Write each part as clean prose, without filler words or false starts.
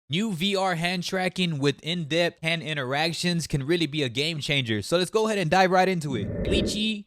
New VR hand tracking with in-depth hand interactions can really be a game changer. So let's go ahead and dive right into it. Gleechi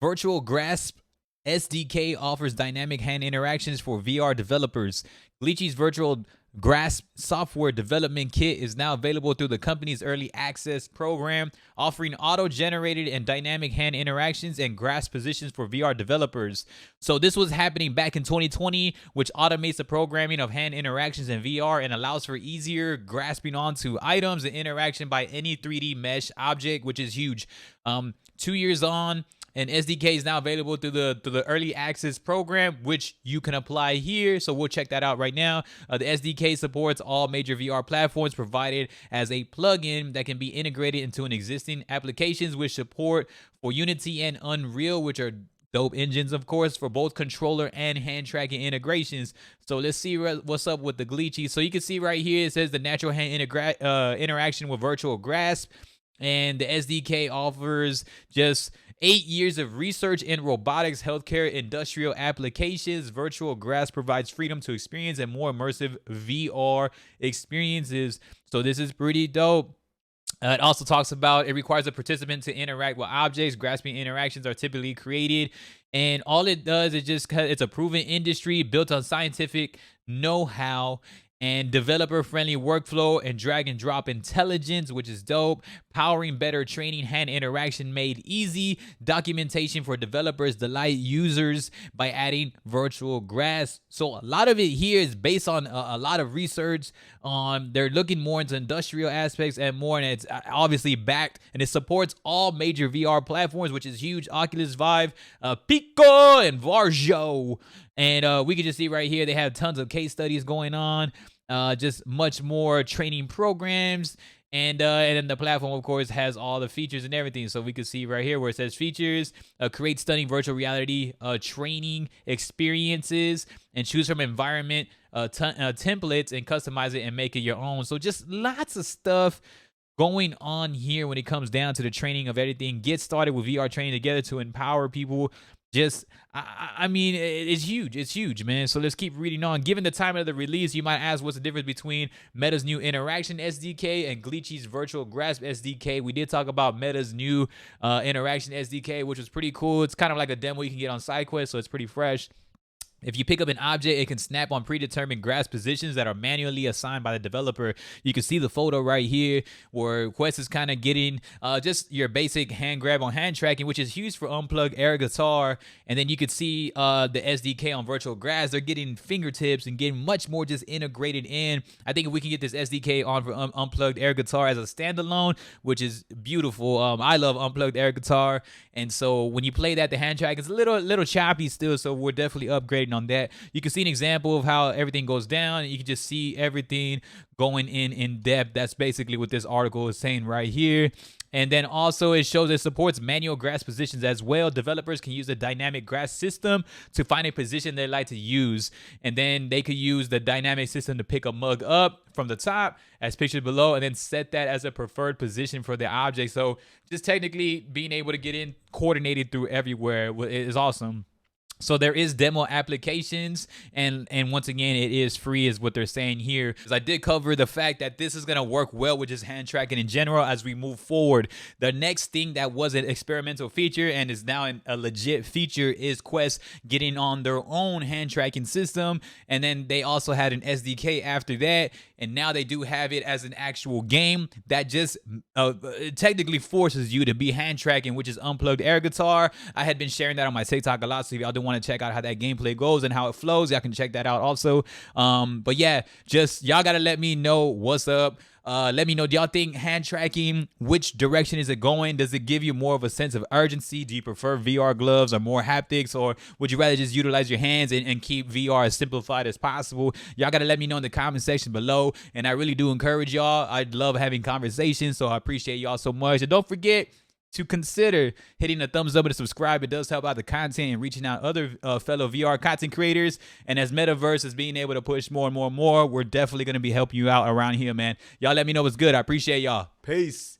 Virtual Grasp SDK offers dynamic hand interactions for VR developers. Gleechi's Virtual Grasp software development kit is now available through the company's early access program, offering auto-generated and dynamic hand interactions and grasp positions for VR developers. So this was happening back in 2020, which automates the programming of hand interactions in VR and allows for easier grasping onto items and interaction by any 3D mesh object, which is huge. 2 years on, and SDK is now available through the early access program, which you can apply here. So we'll check that out right now. The SDK supports all major VR platforms, provided as a plugin that can be integrated into an existing applications with support for Unity and Unreal, which are dope engines, of course, for both controller and hand tracking integrations. So let's see what's up with the Gleechi. So you can see right here, it says the natural hand interaction with virtual grasp. And the SDK offers just 8 years of research in robotics, healthcare, industrial applications. Virtual Grasp provides freedom to experience and more immersive VR experiences. So this is pretty dope. It also talks about it requires a participant to interact with objects. Grasping interactions are typically created. And all it does is just, it's a proven industry built on scientific know-how and developer-friendly workflow and drag and drop intelligence, which is dope. Powering better training, hand interaction made easy. Documentation for developers delight users by adding virtual grasp. So a lot of it here is based on a lot of research. They're looking more into industrial aspects and more, and it's obviously backed, and it supports all major VR platforms, which is huge. Oculus Vive, Pico, and Varjo. And we can just see right here, they have tons of case studies going on, just much more training programs. And then the platform, of course, has all the features and everything. So we can see right here where it says features, create stunning virtual reality training experiences, and choose from environment templates and customize it and make it your own. So just lots of stuff going on here when it comes down to the training of everything. Get started with VR training together to empower people. Just, I mean, it's huge. It's huge, man. So let's keep reading on. Given the time of the release, you might ask what's the difference between Meta's new Interaction SDK and Gleechi's Virtual Grasp SDK. We did talk about Meta's new Interaction SDK, which was pretty cool. It's kind of like a demo you can get on SideQuest, so it's pretty fresh. If you pick up an object, it can snap on predetermined grasp positions that are manually assigned by the developer. You can see the photo right here where Quest is kind of getting just your basic hand grab on hand tracking, which is used for unplugged air guitar. And then you can see the SDK on Virtual Grasp. They're getting fingertips and getting much more just integrated in. I think if we can get this SDK on for unplugged air guitar as a standalone, which is beautiful. I love unplugged air guitar. And so when you play that, the hand track is a little choppy still. So we're definitely upgrading on that. You can see an example of how everything goes down. You can just see everything going in depth. That's basically what this article is saying right here. And then also it shows it supports manual grasp positions as well. Developers can use the dynamic grasp system to find a position they like to use. And then they could use the dynamic system to pick a mug up from the top as pictured below and then set that as a preferred position for the object. So just technically being able to get in coordinated through everywhere is awesome. So there is demo applications, and once again, it is free is what they're saying here. Because I did cover the fact that this is going to work well with just hand tracking in general as we move forward. The next thing that was an experimental feature and is now a legit feature is Quest getting on their own hand tracking system. And then they also had an SDK after that. And now they do have it as an actual game that just technically forces you to be hand tracking, which is unplugged air guitar. I had been sharing that on my TikTok a lot, so if y'all do want to check out how that gameplay goes and how it flows, y'all can check that out also. But yeah, just y'all gotta let me know what's up. Let me know, do y'all think hand tracking, which direction is it going? Does it give you more of a sense of urgency? Do you prefer VR gloves or more haptics, or would you rather just utilize your hands and keep VR as simplified as possible? Y'all got to let me know in the comment section below, and I really do encourage y'all. I love having conversations, so I appreciate y'all so much. And don't forget to consider hitting the thumbs up and subscribe. It does help out the content and reaching out other fellow VR content creators. And as Metaverse is being able to push more and more and more, we're definitely going to be helping you out around here, man. Y'all let me know what's good. I appreciate y'all. Peace.